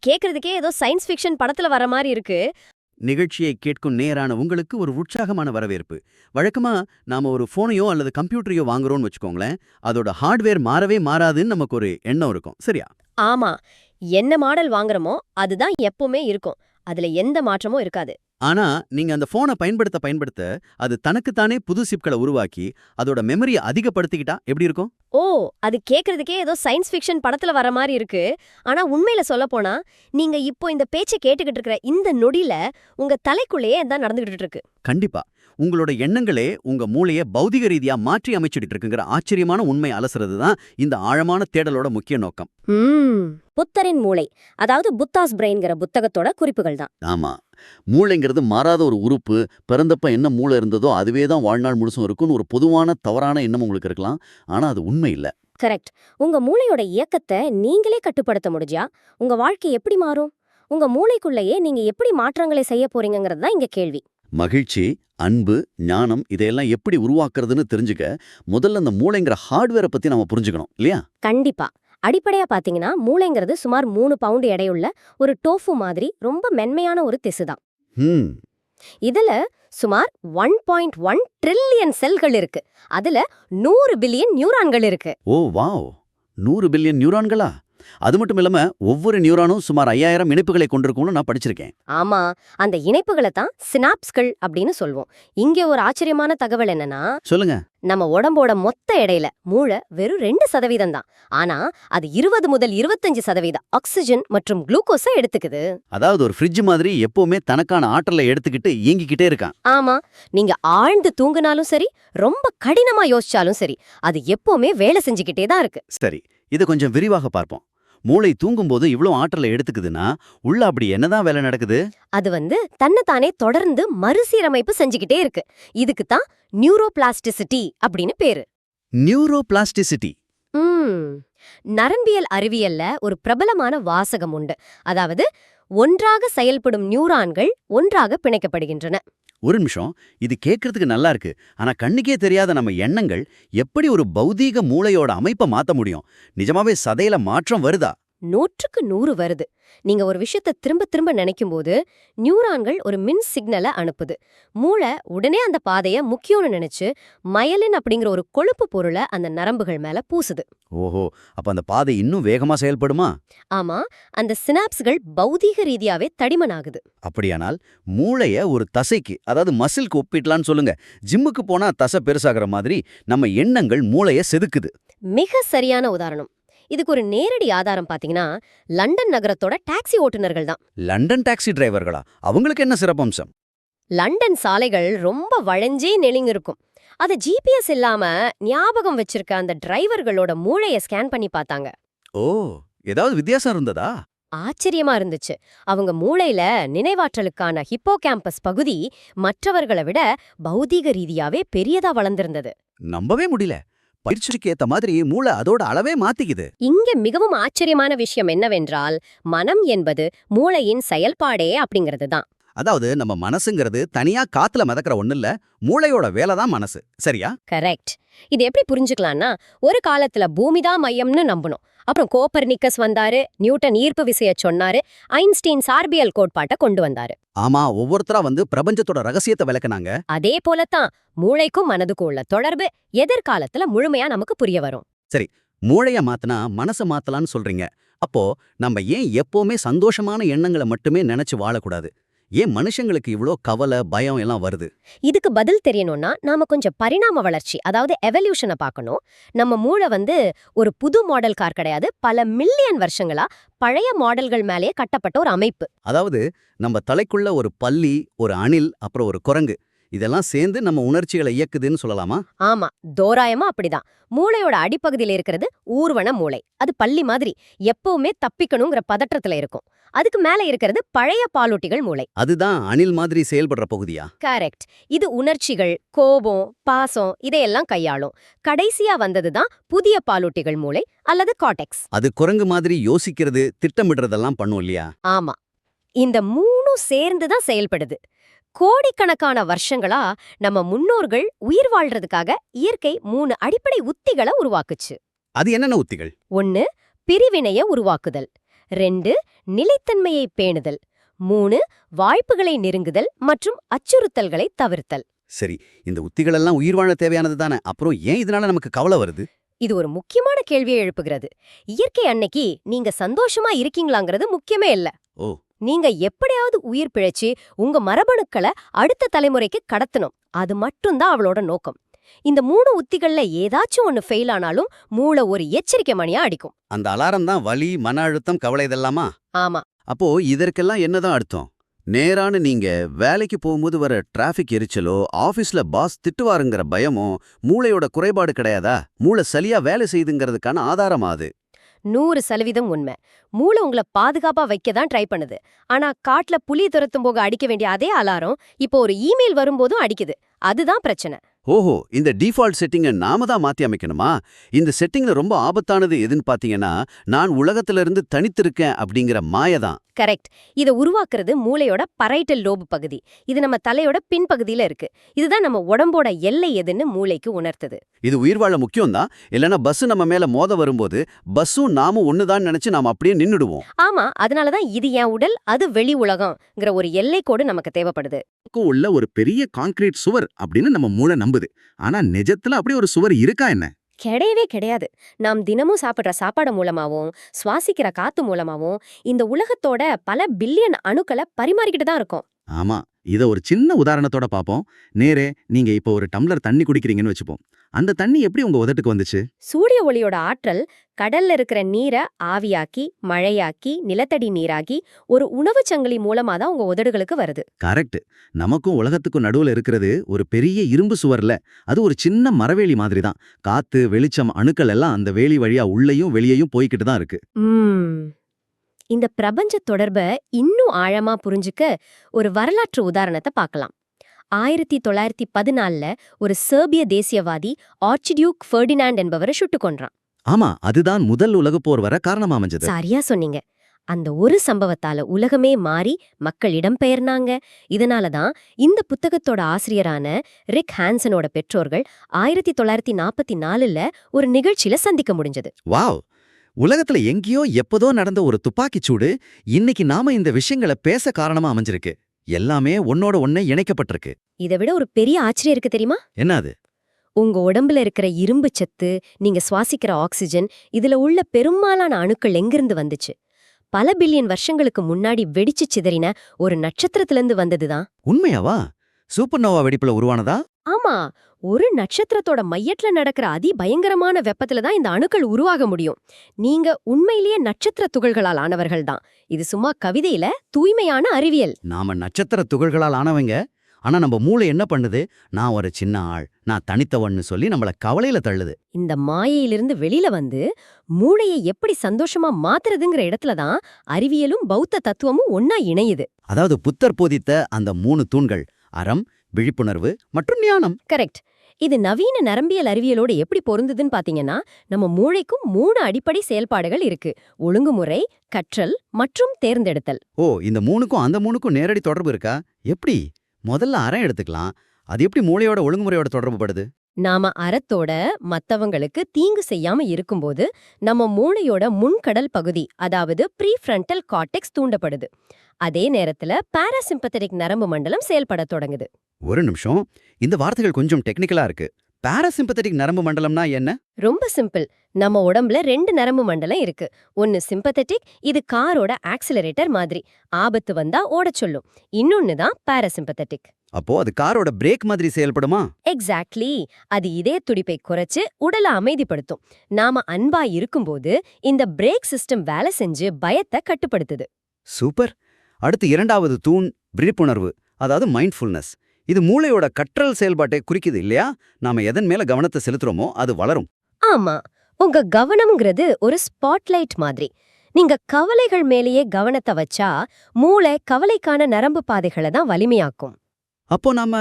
கேக்குறதுக்கே ஏதோ science fiction படத்துல வர மாதிரி இருக்கு. நிகழ்ச்சியை கேட்கும் நேரான உங்களுக்கு ஒரு உற்சாகமான வரவேற்பு. வழக்கமா நாம ஒரு போனையோ அல்லது கம்ப்யூட்டரையோ வாங்குறோம்னு வச்சுக்கோங்களேன், அதோட ஹார்ட்வேர் மாறவே மாறாதுன்னு நமக்கு ஒரு எண்ணம் இருக்கும், சரியா? ஆமா, என்ன மாடல் வாங்குறோமோ அதுதான் எப்பவுமே இருக்கும். அதுல எந்த மாற்றமும் இருக்காது. ஆனா நீங்க அந்த போனை பயன்படுத்த பயன்படுத்த அது தனக்குத்தானே புது சிப்களை உருவாக்கி அதோட மெமரியை அதிகப்படுத்திக்கிட்டா எப்படி இருக்கும்? ஓ, அது கேக்குறதுக்கே ஏதோ சயின்ஸ் ஃபிக்ஷன் படத்துல வர மாதிரி இருக்கு. ஆனா உண்மையில சொல்லப் போனா, நீங்க இப்போ இந்த பேச்சை கேட்டுக்கிட்டு இருக்கிற இந்த நொடியில உங்க தலைக்குள்ளேயே தான் நடந்துகிட்டு இருக்கு. கண்டிப்பா. உங்களோட எண்ணங்களே உங்க மூளைய பௌதிக ரீதியா மாற்றி அமைச்சிட்டு இருக்குங்கிற ஆச்சரியமான உண்மை அலசுறது தான் இந்த ஆழமான தேடலோட முக்கிய நோக்கம். புத்தரின் மூளை, அதாவது புத்தாஸ் பிரெயின்ங்கிற புத்தகத்தோட குறிப்புகள் தான். ஆமா, மூளைங்கிறது மாறாத ஒரு உறுப்பு. பிறந்தப்ப என்ன மூளை இருந்ததோ அதுவே தான் வாழ்நாள் முழுசும் இருக்கும்னு ஒரு பொதுவான தவறான எண்ணம் உங்களுக்கு இருக்கலாம். ஆனா அது உண்மை இல்ல. கரெக்ட். உங்க மூளையோட இயக்கத்தை நீங்களே கட்டுப்படுத்த முடிஞ்சா உங்க வாழ்க்கை எப்படி மாறும்? உங்க மூளைக்குள்ளேயே நீங்க எப்படி மாற்றங்களை செய்ய போறீங்கிறது தான் இங்க கேள்வி. மகிழ்ச்சி, அன்பு, ஞானம் இதையெல்லாம் எப்படி உருவாக்குறதுன்னு தெரிஞ்சுக்க முதல்ல அந்த மூளைங்கிற ஹார்ட்வேரை பத்தி நம்ம புரிஞ்சுக்கணும் இல்லையா? கண்டிப்பா. அடிப்படையா பாத்தீங்கன்னா மூளைங்கிறது சுமார் 3 பவுண்டு எடையுள்ள ஒரு டோஃபு மாதிரி ரொம்ப மென்மையான ஒரு திசுதான். இதுல சுமார் 1.1 ட்ரில்லியன் செல்கள் இருக்கு. அதுல 100 பில்லியன் நியூரான்கள் இருக்கு. ஓ வாவ், 100 பில்லியன் நியூரான்களா? அது மட்டும் இல்லாம ஒவ்வொரு நியூரானும் சுமார் 5000 இணைப்புகளை கொண்டிருக்கும்னு நான் படிச்சிருக்கேன். ஆமா, அந்த இணைப்புகளை தான் சினாப்ஸ்கள் அப்படின்னு சொல்வோம். இங்க ஒரு ஆச்சரியமான தகவல் என்னன்னா, சொல்லுங்க. நம்ம உடம்போட மொத்த எடையில மூளை வெறும் 2% தான். ஆனா அது 20 முதல் 25% ஆக்சிஜன் மற்றும் குளுக்கோஸை எடுத்துக்குது. அதாவது ஒரு ஃப்ரிட்ஜ் மாதிரி எப்பவுமே தனக்கான ஆற்றலை எடுத்துக்கிட்டு இயங்கிக்கிட்டே இருக்கான். ஆமா, நீங்க ஆழ்ந்து தூங்குனாலும் சரி, ரொம்ப கடினமா யோசிச்சாலும் சரி, அது எப்பவுமே வேலை செஞ்சுக்கிட்டே தான் இருக்கு. சரி, இதை கொஞ்சம் விரிவாக பார்ப்போம். மூளை தூங்கும்போது இவ்ளோ ஆற்றலை எடுத்துக்குதுன்னா உள்ள அப்படி என்னதான் வேலை நடக்குது? அது தன்னைத்தானே தொடர்ந்து மறுசீரமைப்பு செஞ்சுக்கிட்டே இருக்கு. இதுக்கு தான் நியூரோபிளாஸ்டிசிட்டி அப்படின்னு பேரு. நியூரோபிளாஸ்டிசிட்டி. நரம்பியல் அறிவியல்ல ஒரு பிரபலமான வாசகம் உண்டு. அதாவது ஒன்றாக செயல்படும் நியூரான்கள் ஒன்றாக பிணைக்கப்படுகின்றன. ஒரு நிமிஷம், இது கேட்கறதுக்கு நல்லா இருக்கு. ஆனா கண்ணுக்கே தெரியாத நம்ம எண்ணங்கள் எப்படி ஒரு பௌதீக மூளையோட அமைப்பை மாத்த முடியும்? நிஜமாவே சதையில மாற்றம் வருதா? 100க்கு 100 வருது. நீங்க ஒரு விஷயத்த திரும்ப திரும்ப நினைக்கும் போது நியூரான்கள் ஒரு மின் சிக்னலை அனுப்புது. மூளை உடனே அந்த பாதைய முக்கியம்னு நினைச்சு மயலின் அப்படிங்கிற ஒரு கொழுப்பு பொருளை அந்த நரம்புகள் மேல பூசுது. ஓஹோ, அப்ப அந்த பாதை இன்னும் வேகமா செயல்படுமா? ஆமா, அந்த சினாப்ஸ்கள் பௌதீக ரீதியாவே தடிமனாகுது. அப்படியானால் மூளைய ஒரு தசைக்கு, அதாவது மசில்க்கு ஒப்பிடலான்னு சொல்லுங்க. ஜிம்முக்கு போனா தசை பெருசாகிற மாதிரி நம்ம எண்ணங்கள் மூளைய செதுக்குது. மிக சரியான உதாரணம். இதுக்கு ஒரு நேரடி ஆதாரம் பாத்தீங்கன்னா லண்டன் நகரத்தோட டாக்ஸி ஓட்டுநர்கள் தான். லண்டன் டாக்ஸி டிரைவர்களா? அவங்களுக்கு என்ன சிறப்பம்சம்? லண்டன் சாலைகள் ரொம்ப வளைஞ்சே நெளிங்க இருக்கும். அத ஜிபிஎஸ் இல்லாம ஞாபகம் வச்சிருக்க அந்த டிரைவர்களோட மூளைய ஸ்கேன் பண்ணி பார்த்தாங்க. ஓ, ஏதாவது வித்தியாசம் இருந்ததா? ஆச்சரியமா இருந்துச்சு. அவங்க மூளையில நினைவாற்றலுக்கான ஹிப்போகேம்பஸ் பகுதி மற்றவர்களை விட பௌதீக ரீதியாவே பெரியதா வளர்ந்திருந்தது. நம்பவே முடியல. பயிற்சிக்கு ஏத்த மாதிரி மூளை அதோட அளவே மாத்திக்குது. இங்க மிகவும் ஆச்சரியமான விஷயம் என்னவென்றால், மனம் என்பது மூளையின் செயல்பாடே அப்படிங்கிறது தான். அதாவது நம்ம மனசுங்கிறது தனியா காத்துல மிதக்கிற ஒண்ணு இல்ல, மூளையோட வேலைதான் மனசு, சரியா? கரெக்ட். இது எப்படி புரிஞ்சுக்கலாம்னா, ஒரு காலத்துல பூமிதான் மையம்னு நம்பணும். அப்புறம் கோப்பர்னிக்கஸ் வந்தாரு, நியூட்டன் ஈர்ப்பு விசைய சொன்னாரு, ஐன்ஸ்டீன் சார்பியல் கோட்பாட்டை கொண்டு வந்தாரு. ஆமா, ஒவ்வொருத்தரா வந்து பிரபஞ்சத்தோட ரகசியத்தை விளக்குனாங்க. அதே போலத்தான் மூளைக்கும் மனதுக்கும் உள்ள தொடர்பு எதிர்காலத்துல முழுமையா நமக்கு புரிய வரும். சரி, மூளைய மாத்தினா மனசை மாத்தலான்னு சொல்றீங்க. அப்போ நம்ம ஏன் எப்பவுமே சந்தோஷமான எண்ணங்களை மட்டுமே நினைச்சு வாழக்கூடாது? ஏன் மனுஷங்களுக்கு இவ்ளோ கவலை, பயம் எல்லாம் வருது? இதுக்கு பதில் தெரியணும்னா நாம கொஞ்சம் பரிணாம வளர்ச்சி, அதாவது எவல்யூஷனை பார்க்கணும். நம்ம மூளை ஒரு புது மாடல் கார் கிடையாது. பல மில்லியன் வருஷங்களா பழைய மாடல்கள் மேலேயே கட்டப்பட்ட ஒரு அமைப்பு. அதாவது நம்ம தலைக்குள்ள ஒரு பல்லி, ஒரு அணில், அப்புறம் ஒரு குரங்கு, இதெல்லாம் சேர்ந்து நம்ம உணர்ச்சிகளை இயக்குதுன்னு சொல்லலாமா? ஆமா, தோராயமா அப்படிதான். மூளையோட அடிப்பகுதியில இருக்கிறது ஊர்வன மூளை. அது பல்லி மாதிரி எப்பவுமே தப்பிக்கணுங்கிற பதற்றத்துல இருக்கும். அதுக்கு மேல இருக்கிறது பழைய பாலூட்டிகள் மூளை. அதுதான் அணில் மாதிரி செயல்படுற பகுதியா? கரெக்ட். இது உணர்ச்சிகள், கோபம், பாசம் இதையெல்லாம் கையாளும். கடைசியா வந்ததுதான் புதிய பாலூட்டிகள் மூளை அல்லது கார்டெக்ஸ். அது குரங்கு மாதிரி யோசிக்கிறது, திட்டமிடுறதெல்லாம் பண்ணும் இல்லையா? ஆமா, இந்த 3ம் சேர்ந்துதான் செயல்படுது. கோடிக்கணக்கான வருஷங்களா நம்ம முன்னோர்கள் உயிர் வாழ்றதுக்காக இயற்கை 3 அடிப்படை உத்திகளை உருவாக்குச்சு. அது என்னென்ன உத்திகள்? 1, பிரிவினைய உருவாக்குதல். 2 நிலைத்தன்மையை பேணுதல், 3 வாய்ப்புகளை நெருங்குதல் மற்றும் அச்சுறுத்தல்களை தவிர்த்தல். சரி, இந்த உத்திகளெல்லாம் உயிர் வாழ தேவையானது தானே, அப்புறம் ஏன் இதனால நமக்கு கவலை வருது? இது ஒரு முக்கியமான கேள்வியை எழுப்புகிறது. இயற்கை அன்னைக்கு நீங்க சந்தோஷமா இருக்கீங்களாங்கிறது முக்கியமே இல்ல. ஓ. நீங்க எப்படியாவது உயிர் பிழைச்சு உங்க மரபணுக்களை அடுத்த தலைமுறைக்கு கடத்தணும். அது மட்டும்தான் அவளோட நோக்கம். இந்த 3 உத்திகள்ல ஏதாச்சும் ஒன்னு ஃபெயில் ஆனாலும் மூளை ஒரு எச்சரிக்கை மணியா அடிக்கும். அந்த அலாரம் தான் வலி, மன அழுத்தம், கவலை இதெல்லாமா? ஆமா. அப்போ இதற்கெல்லாம் என்னதான் அர்த்தம்? நேரான நீங்க வேலைக்கு போகும்போது வர டிராஃபிக் எரிச்சலோ, ஆபீஸ்ல பாஸ் திட்டுவாருங்கிற பயமோ மூளையோட குறைபாடு கிடையாதா? மூளை சரியா வேலை செய்துங்கிறதுக்கான ஆதாரமா அது? 100% உண்மை. மூளை உங்களை பாதுகாப்பா வைக்க தான் ட்ரை பண்ணுது. ஆனா காட்டுல புலி துரத்தும் போக அடிக்க வேண்டிய அதே அலாரம் இப்போ ஒரு இமெயில் வரும்போதும் அடிக்குது. அதுதான் பிரச்சனை. ஓஹோ, இந்த டிஃபால்ட் செட்டிங்கை நாம தான் மாத்தி அமைக்கணுமா? இந்த செட்டிங்ல ரொம்ப ஆபத்தானது எதுன்னு பாத்தீங்கன்னா, நான் உலகத்துல இருந்து தனித்திருக்கேன் அப்படிங்கிற மாயை தான். கரெக்ட். இத உருவாக்குறது மூளையோட பரைட்டல் லோபு பகுதி. இது நம்ம தலையோட பின்பகுதியில இருக்கு. இதுதான் நம்ம உடம்போட எல்லை எதுன்னு மூளைக்கு உணர்த்துது. இது உயிர் வாழ முக்கியம் தான். இல்லைன்னா பஸ் நம்ம மேல மோத வரும்போது பஸ்ஸும் நாமும் ஒண்ணுதான் நினைச்சு நாம அப்படியே நின்னுடுவோம். ஆமா, அதனாலதான் இது என் உடல், அது வெளி உலகம்ங்கிற ஒரு எல்லை கோடு நமக்கு தேவைப்படுது. உள்ள ஒரு பெரிய கான்கிரீட் சுவர் அப்படின்னு நம்ம மூளை நம்புது. ஆனா நிஜத்துல அப்படி ஒரு சுவர் இருக்கா என்ன? கிடையவே கிடையாது. நாம் தினமும் சாப்பிடுற சாப்பாடு மூலமாவும் சுவாசிக்கிற காத்து மூலமாவும் இந்த உலகத்தோட பல பில்லியன் அணுக்களை பரிமாறிக்கிட்டு தான் இருக்கோம். ஆமா, இத ஒரு சின்ன உதாரணத்தோட பாப்போம். நேரே நீங்க இப்போ ஒரு டம்ளர் தண்ணி குடிக்கிறீங்கன்னு வச்சுப்போம். அந்த தண்ணி எப்படி உங்க உதட்டுக்கு வந்துச்சு? சூரிய ஒளியோட ஆற்றல் கடல்ல இருக்கிற நீரை ஆவியாக்கி, மழையாக்கி, நிலத்தடி நீராகி ஒரு உணவுச் சங்கிலி மூலமா தான் உங்க உதடுகளுக்கு வருது. கரெக்ட். நமக்கும் உலகத்துக்கும் நடுவுல இருக்கிறது ஒரு பெரிய இரும்பு சுவர்ல. அது ஒரு சின்ன மரவேலி மாதிரி தான். காத்து, வெளிச்சம், அணுக்கள் எல்லாம் அந்த வேலி வழியா உள்ளேயும் வெளியேயும் போய்கிட்டு தான் இருக்கு. இந்த பிரபஞ்ச தொடர்ப இன்னும் ஆழமா புரிஞ்சுக்க ஒரு வரலாற்று உதாரணத்தை பார்க்கலாம். 1914ல ஒரு செர்பிய தேசியவாதி ஆர்ச்சிடியூக் ஃபெர்டினாண்ட் என்பவரை சுட்டுக் கொன்றான். ஆமா, அதுதான் முதல் உலகப் போர் வர காரணமா அமைஞ்சது. சரியா சொன்னீங்க. அந்த ஒரு சம்பவத்தால உலகமே மாறி மக்கள் இடம்பெயர்னாங்க. இதனாலதான் இந்த புத்தகத்தோட ஆசிரியரான ரிக் ஹான்சனோட பெற்றோர்கள் 1944ல ஒரு நிகழ்ச்சியில சந்திக்க முடிஞ்சது. வாவ்! உலகத்துல எங்கேயோ எப்பதோ நடந்த ஒரு துப்பாக்கிச் சூடு இன்னைக்கு நாம இந்த விஷயங்களை பேச காரணமா அமைஞ்சிருக்கு. எல்லாமே ஒன்னோட ஒண்ணே இணைக்கப்பட்டிருக்கு. இதை விட ஒரு பெரிய ஆச்சரியம் இருக்கு தெரியுமா? என்ன அது? உங்க உடம்புல இருக்கிற இரும்பு சத்து, நீங்க சுவாசிக்கிற ஆக்சிஜன், இதுல உள்ள பெரும்பாலான அணுக்கள் எங்கிருந்து வந்துச்சு? பல பில்லியன் வருஷங்களுக்கு முன்னாடி வெடிச்சு சிதறின ஒரு நட்சத்திரத்திலிருந்து வந்ததுதான். உண்மையாவா? சூப்பர் நோவா வெடிப்புல உருவானதா? ஆமா, ஒரு நட்சத்திரத்தோட மையத்துல நடக்கிற அதி பயங்கரமான வெப்பத்துல தான் இந்த அணுக்கள் உருவாக முடியும். நீங்க உண்மையிலேயே நட்சத்திர துகள்களால் ஆனவர்கள் தான். இது சும்மா கவிதையில தூய்மையான அறிவியல். நாம நட்சத்திர துகள்களால் ஆனவங்க. ஆனா நம்ம மூளை என்ன பண்ணுது? நான் ஒரு சின்ன ஆள், நான் தனித்தவன்னு சொல்லி நம்மள கவலையில தள்ளுது. இந்த மாயையிலிருந்து வெளியில வந்து மூளையை எப்படி சந்தோஷமா மாத்துறதுங்கிற இடத்துல தான் அறிவியலும் பௌத்த தத்துவமும் ஒன்னா இணையுது. அதாவது புத்தர் போதித்த அந்த 3 தூண்கள்: அறம், விழிப்புணர்வு மற்றும் ஞானம். கரெக்ட். இது நவீன நரம்பியல் அறிவியலோட எப்படி பொருந்துதுன்னு பாத்தீங்கன்னா, நம்ம மூளைக்கும் 3 அடிப்படை செயல்பாடுகள் இருக்கு: ஒழுங்குமுறை, கற்றல் மற்றும் தேர்ந்தெடுத்தல். ஓ, இந்த 3க்கும் அந்த 3க்கும் நேரடி தொடர்பு இருக்கா? எப்படி? முதல்ல அறம் எடுத்துக்கலாம். அது எப்படி மூளையோட ஒழுங்குமுறையோட தொடர்பு படுது? நாம அறத்தோட மத்தவங்களுக்கு தீங்கு செய்யாம இருக்கும்போது நம்ம மூளையோட முன்கடல் பகுதி, அதாவது ப்ரீஃப்ரண்டல் கார்டெக்ஸ் தூண்டப்படுது. அதே நேரத்துல பாராசிம்பத்தட்டிக் நரம்பு மண்டலம் செயல்படத் தொடங்குது. ஒரு நிமிஷம், இந்த வார்த்தைகள் கொஞ்சம் டெக்னிக்கலா இருக்கு. பாராசிம்பத்தட்டிக் நரம்பு மண்டலம்னா என்ன? ரொம்ப சிம்பிள். நம்ம உடம்புல 2 நரம்பு மண்டலம் இருக்கு. ஒன்னு சிம்பத்தட்டிக், இது காரோட ஆக்சிலரேட்டர் மாதிரி, ஆபத்து வந்தா ஓடச் சொல்லும். இன்னொன்னு தான் பாராசிம்பத்தட்டிக். அப்போ அது காரோட பிரேக் மாதிரி செயல்படுமா? எக்ஸாக்ட்லி. அது இதய துடிப்பை குறைச்சு உடலை அமைதிப்படுத்தும். நாம அன்பா இருக்கும்போது இந்த பிரேக் சிஸ்டம் வேலை செஞ்சு பயத்தை கட்டுப்படுத்துது. சூப்பர். அடுத்து 2வது தூண் விழிப்புணர்வு, அதாவது மைண்ட்ஃபுல்னஸ். இது மூளையோட கற்றல் செயல்பாட்டை குறிக்குது இல்லையா? நாம எதன் மேல கவனத்தை செலுத்துறோமோ அது வளரும். ஆமா, உங்க கவனம்ங்கிறது ஒரு ஸ்பாட்லைட் மாதிரி. நீங்க கவலைகள் மேலேயே கவனத்தை வச்சா மூளை கவலைக்கான நரம்பு பாதைகளை தான் வலிமையாக்கும். அப்போ நாம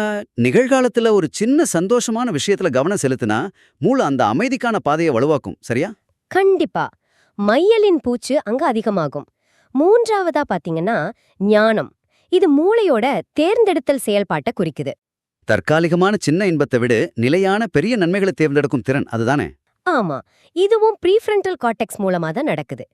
நிகழ்காலத்துல ஒரு சின்ன சந்தோஷமான விஷயத்துல கவனம் செலுத்தினா மூளை அந்த அமைதிக்கான பாதையை வலுவாக்கும். சரியா? கண்டிப்பா. மையலின் பூச்சு அங்க அதிகமாகும். 3வதா பாத்தீங்கன்னா ஞானம். இது மூளையோட தேர்ந்தெடுத்தல் செயல்பாட்டை குறிக்குது. தற்காலிகமான சின்ன இன்பத்தை விட நிலையான பெரிய நன்மைகளை தேர்ந்தெடுக்கும் திறன் அதுதானே? ஆமா, இதுவும் ப்ரீஃப்ரண்டல் கார்டெக்ஸ் மூலமா தான் நடக்குது.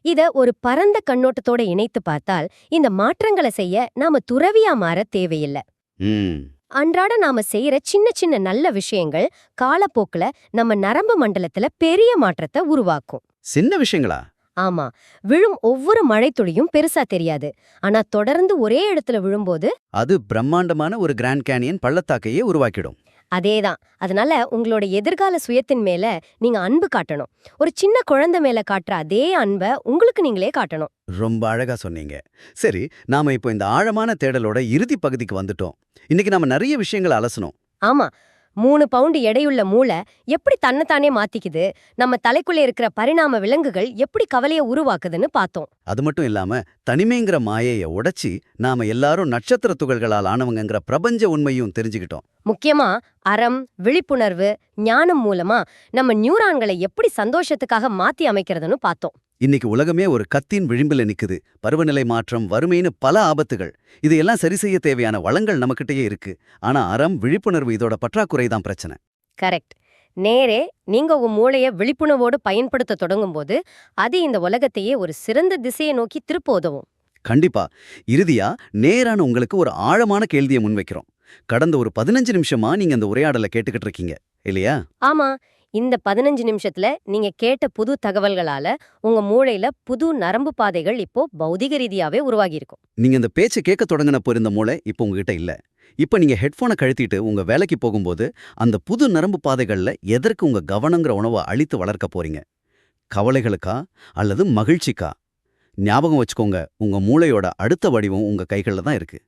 இத ஒரு பரந்த கண்ணோட்டத்தோட இணைத்து பார்த்தால் இந்த மாற்றங்களை செய்ய நாம துறவியா மாற தேவையில்ல. ம் அன்றாட நாம செய்யற சின்ன சின்ன நல்ல விஷயங்கள் காலப்போக்குல நம்ம நரம்பு மண்டலத்துல பெரிய மாற்றத்தை உருவாக்கும். சின்ன விஷயங்களா? ஆமா, விழும் ஒவ்வொரு மழைத்துளியும் பெருசா தெரியாது. ஆனா தொடர்ந்து ஒரே இடத்துல விழும்போது அது பிரம்மாண்டமான ஒரு கிராண்ட் கேனியன் பள்ளத்தாக்கையே உருவாக்கிடும். அதேதான். அதனால உங்களோட எதிர்கால சுயத்தின் மேல நீங்க அன்பு காட்டணும். ஒரு சின்ன குழந்தை மேல காட்டுற அதே அன்பை உங்களுக்கு நீங்களே காட்டணும். ரொம்ப அழகா சொன்னீங்க. சரி, நாம இப்போ இந்த ஆழமான தேடலோட இறுதி பகுதிக்கு வந்துட்டோம். இன்னைக்கு நாம நிறைய விஷயங்களை அலசணும். ஆமா, 3 பவுண்டு எடையுள்ள மூளை எப்படி தன்னைத்தானே மாத்திக்குது, நம்ம தலைக்குள்ள இருக்கிற பரிணாம விலங்குகள் எப்படி கவலைய உருவாக்குதுன்னு பார்த்தோம். அது மட்டும் இல்லாம தனிமைங்கிற மாயைய உடைச்சி நாம எல்லாரும் நட்சத்திர துகள்களால் ஆனவங்கங்கிற பிரபஞ்ச உண்மையும் தெரிஞ்சுக்கிட்டோம். முக்கியமா அறம், விழிப்புணர்வு, ஞானம் மூலமா நம்ம நியூரான்களை எப்படி சந்தோஷத்துக்காக மாத்தி அமைக்கிறதுன்னு பார்த்தோம். இன்னைக்கு உலகமே ஒரு கத்தின் விளிம்புல நிக்குது. பருவநிலை மாற்றம், வறுமைன்னு பல ஆபத்துகள். இதையெல்லாம் சரி செய்ய தேவையான வளங்கள் நம்மகிட்டயே இருக்கு. ஆனா அறம், விழிப்புணர்வு இதோட பற்றாக்குறை தான் பிரச்சனை. கரெக்ட். நேரே நீங்க உங்க மூளைய விழிப்புணர்வோடு பயன்படுத்த தொடங்கும்போது அது இந்த உலகத்தையே ஒரு சிறந்த திசையை நோக்கி திருப்ப உதவும். கண்டிப்பா. இறுதியா நேரான உங்களுக்கு ஒரு ஆழமான கேள்வியை முன்வைக்கிறோம். கடந்த ஒரு 15 நிமிஷமா நீங்க அந்த உரையாடலை கேட்டுக்கிட்டு இருக்கீங்க இல்லையா? ஆமா, இந்த 15 நிமிஷத்துல நீங்க கேட்ட புது தகவல்களால உங்க மூளையில புது நரம்பு பாதைகள் இப்போ பௌதிக ரீதியாவே உருவாகி இருக்கும். நீங்க இந்த பேச்சை கேட்க தொடங்கினப்போ இருந்த மூளை இப்போ உங்ககிட்ட இல்ல. இப்ப நீங்க ஹெட்போனை கழட்டிட்டு உங்க வேலைக்கு போகும்போது அந்த புது நரம்பு பாதைகள்ல எதற்கு உங்க கவனங்கிற உணவை அழித்து வளர்க்க போறீங்க? கவலைகளுக்கா அல்லது மகிழ்ச்சிக்கா? ஞாபகம் வச்சுக்கோங்க, உங்க மூளையோட அடுத்த வடிவம் உங்க கைகள்ல தான் இருக்கு.